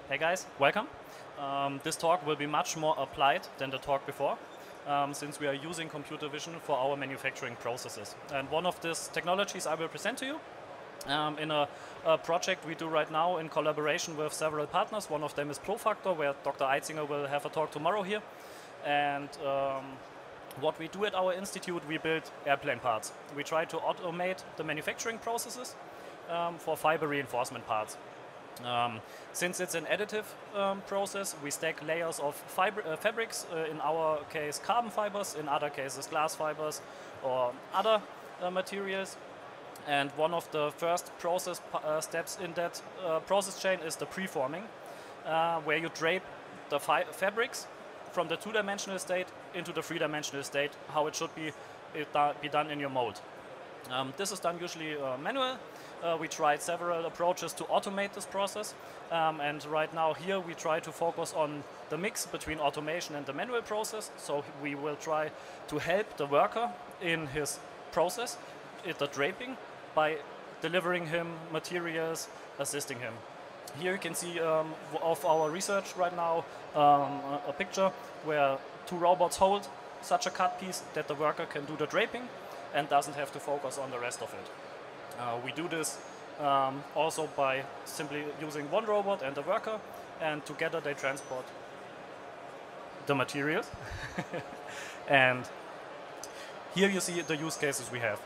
Hey guys, welcome. This talk will be much more applied than the talk before, since we are using computer vision for our manufacturing processes. And one of these technologies I will present to you in a project we do right now in collaboration with several partners. One of them is Profactor, where Dr. Eitzinger will have a talk tomorrow here. And what we do at our institute, we build airplane parts. We try to automate the manufacturing processes for fiber reinforcement parts. Since it's an additive process, we stack layers of fabrics, in our case carbon fibers, in other cases glass fibers or other materials. And one of the first process steps in that process chain is the preforming, where you drape the fabrics from the two-dimensional state into the three-dimensional state, how it should be done in your mold. This is done usually manual. We tried several approaches to automate this process, and right now here we try to focus on the mix between automation and the manual process. So we will try to help the worker in his process, the draping, by delivering him materials, assisting him. Here you can see of our research right now a picture where two robots hold such a cut piece that the worker can do the draping and doesn't have to focus on the rest of it. We do this also by simply using one robot and the worker, and together they transport the materials. And here you see the use cases we have.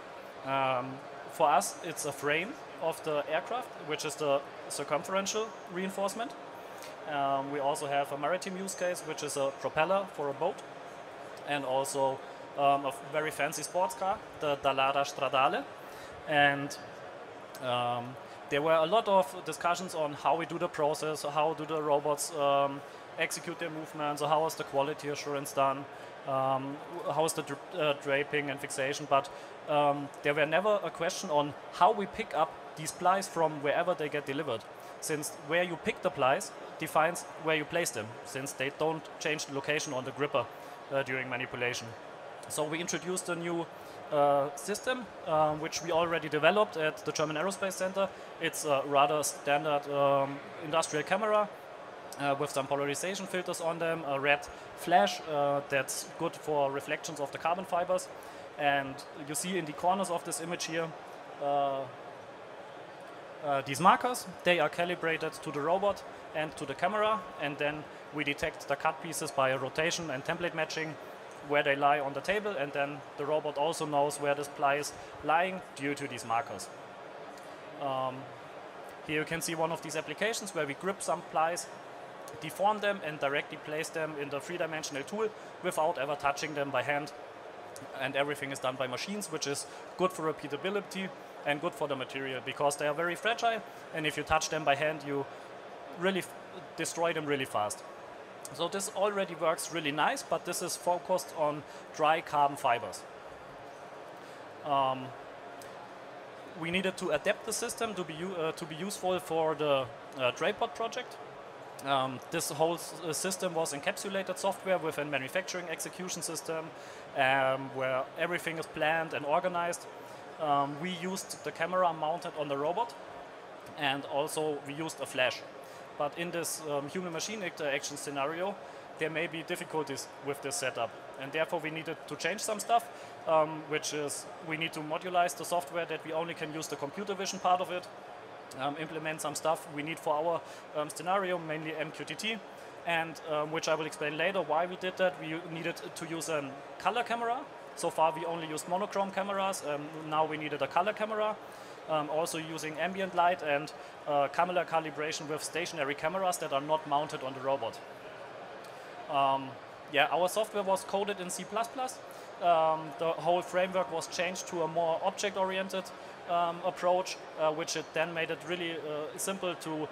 For us, it's a frame of the aircraft, which is the circumferential reinforcement. We also have a maritime use case, which is a propeller for a boat, and also a very fancy sports car, the Dallara Stradale. And there were a lot of discussions on how we do the process, how do the robots execute their movements, or how is the quality assurance done, how is the draping and fixation, but there were never a question on how we pick up these plies from wherever they get delivered, since where you pick the plies defines where you place them, since they don't change the location on the gripper during manipulation. So we introduced a new system, which we already developed at the German Aerospace Center. It's a rather standard industrial camera with some polarization filters on them, a red flash that's good for reflections of the carbon fibers. And you see in the corners of this image here these markers. They are calibrated to the robot and to the camera, and then we detect the cut pieces by a rotation and template matching where they lie on the table, and then the robot also knows where this ply is lying due to these markers. Here you can see one of these applications where we grip some plies, deform them, and directly place them in the three-dimensional tool without ever touching them by hand. And everything is done by machines, which is good for repeatability and good for the material, because they are very fragile, and if you touch them by hand, you really destroy them really fast. So this already works really nice, but this is focused on dry carbon fibers. We needed to adapt the system to be useful for the DrapeBot project. This whole system was encapsulated software with a manufacturing execution system where everything is planned and organized. We used the camera mounted on the robot, and also we used a flash. But in this human-machine interaction scenario, there may be difficulties with this setup. And therefore we needed to change some stuff, which is we need to modularize the software that we only can use the computer vision part of it, implement some stuff we need for our scenario, mainly MQTT, and which I will explain later why we did that. We needed to use a color camera. So far we only used monochrome cameras, now we needed a color camera. Also using ambient light and camera calibration with stationary cameras that are not mounted on the robot. Yeah, our software was coded in C++. The whole framework was changed to a more object-oriented approach, which it then made it really simple to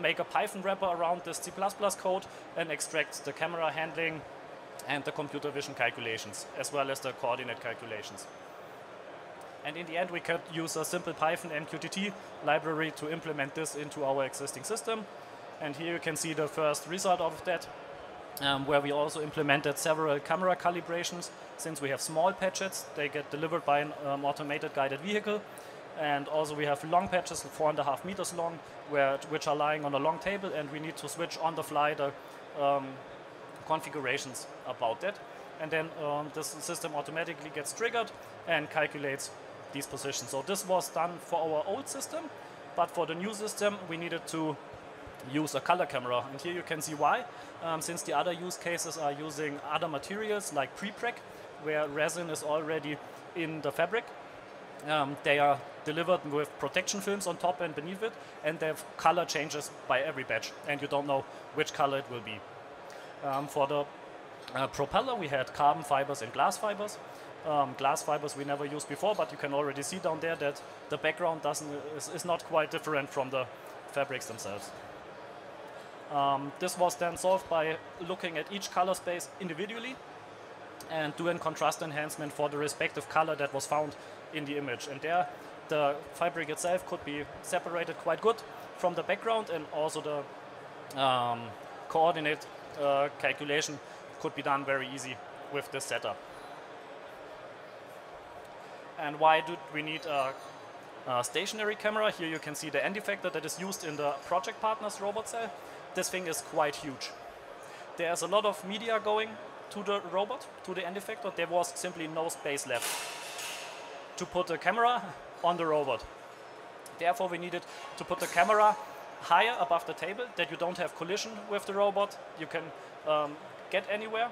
make a Python wrapper around this C++ code and extract the camera handling and the computer vision calculations, as well as the coordinate calculations. And in the end, we could use a simple Python MQTT library to implement this into our existing system. And here you can see the first result of that, where we also implemented several camera calibrations. Since we have small patches, they get delivered by an automated guided vehicle. And also we have long patches, 4.5 meters long, which are lying on a long table, and we need to switch on the fly the configurations about that. And then this system automatically gets triggered and calculates these positions. So this was done for our old system, but for the new system we needed to use a color camera. And here you can see why. Since the other use cases are using other materials like pre-preg, where resin is already in the fabric. They are delivered with protection films on top and beneath it, and they have color changes by every batch, and you don't know which color it will be. For the propeller we had carbon fibers and glass fibers. Glass fibers we never used before, but you can already see down there that the background is not quite different from the fabrics themselves. This was then solved by looking at each color space individually and doing contrast enhancement for the respective color that was found in the image. And there the fabric itself could be separated quite good from the background, and also the coordinate calculation could be done very easy with this setup. And why do we need a stationary camera? Here you can see the end effector that is used in the project partner's robot cell. This thing is quite huge. There's a lot of media going to the robot, to the end effector. There was simply no space left to put the camera on the robot. Therefore we needed to put the camera higher above the table, that you don't have collision with the robot. You can get anywhere.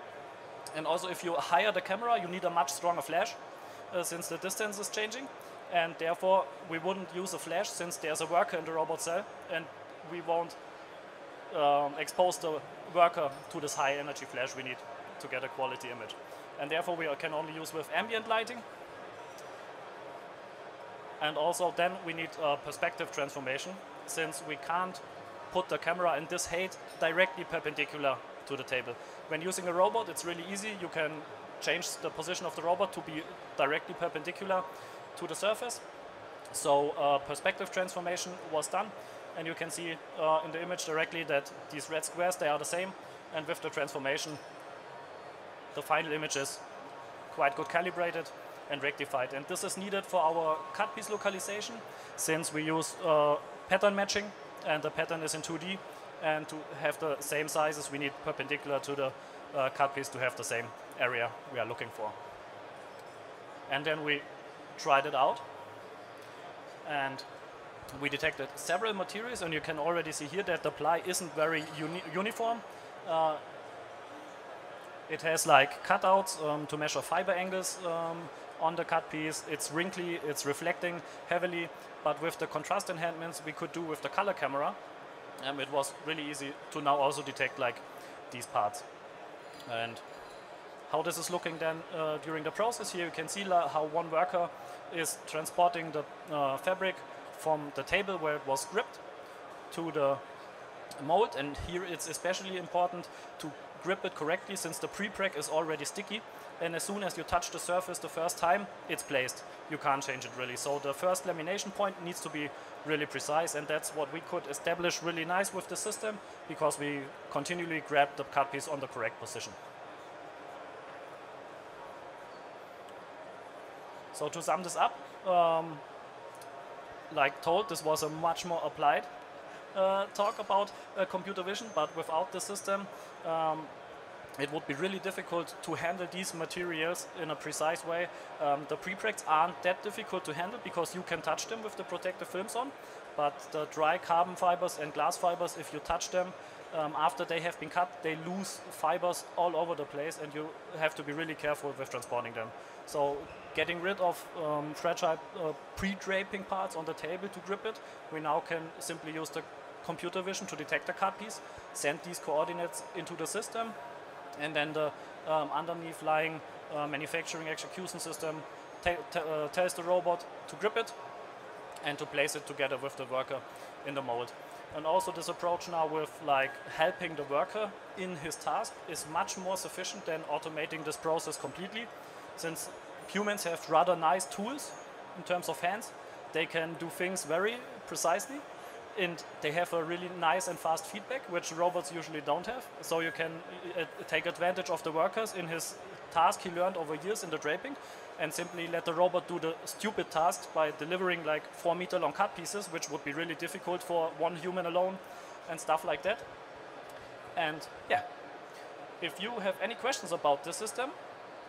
And also if you higher the camera, you need a much stronger flash since the distance is changing. And therefore we wouldn't use a flash since there's a worker in the robot cell, and we won't expose the worker to this high energy flash we need to get a quality image. And therefore we can only use with ambient lighting. And also then we need a perspective transformation, since we can't put the camera in this height directly perpendicular to the table. When using a robot, it's really easy. You can change the position of the robot to be directly perpendicular to the surface. So perspective transformation was done, and you can see in the image directly that these red squares, they are the same, and with the transformation the final image is quite good calibrated and rectified. And this is needed for our cut piece localization, since we use pattern matching, and the pattern is in 2D, and to have the same sizes we need perpendicular to the cut piece to have the same area we are looking for. And then we tried it out, and we detected several materials, and you can already see here that the ply isn't very uniform. It has like cutouts to measure fiber angles on the cut piece. It's wrinkly, it's reflecting heavily, but with the contrast enhancements we could do with the color camera, it was really easy to now also detect like these parts. And how this is looking then during the process, here you can see how one worker is transporting the fabric from the table where it was gripped to the mold. And here it's especially important to grip it correctly, since the pre-preg is already sticky, and as soon as you touch the surface the first time, it's placed. You can't change it really. So the first lamination point needs to be really precise, and that's what we could establish really nice with the system, because we continually grab the cut piece on the correct position. So to sum this up, like told, this was a much more applied talk about computer vision, but without the system it would be really difficult to handle these materials in a precise way. The pre-pregs aren't that difficult to handle because you can touch them with the protective films on, but the dry carbon fibers and glass fibers, if you touch them after they have been cut, they lose fibers all over the place, and you have to be really careful with transporting them. So getting rid of fragile pre-draping parts on the table to grip it, we now can simply use the computer vision to detect the cut piece, send these coordinates into the system, and then the underneath lying manufacturing execution system tells the robot to grip it and to place it together with the worker in the mold. And also this approach now with like helping the worker in his task is much more sufficient than automating this process completely, since humans have rather nice tools in terms of hands. They can do things very precisely, and they have a really nice and fast feedback, which robots usually don't have. So you can take advantage of the workers in his task he learned over years in the draping and simply let the robot do the stupid tasks by delivering like 4-meter long cut pieces, which would be really difficult for one human alone and stuff like that. And yeah, if you have any questions about this system,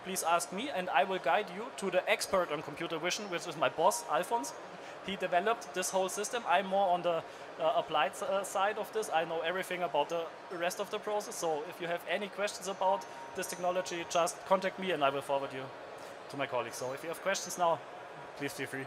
please ask me and I will guide you to the expert on computer vision, which is my boss, Alphonse. He developed this whole system. I'm more on the applied side of this. I know everything about the rest of the process. So if you have any questions about this technology, just contact me and I will forward you to my colleagues. So if you have questions now, please feel free.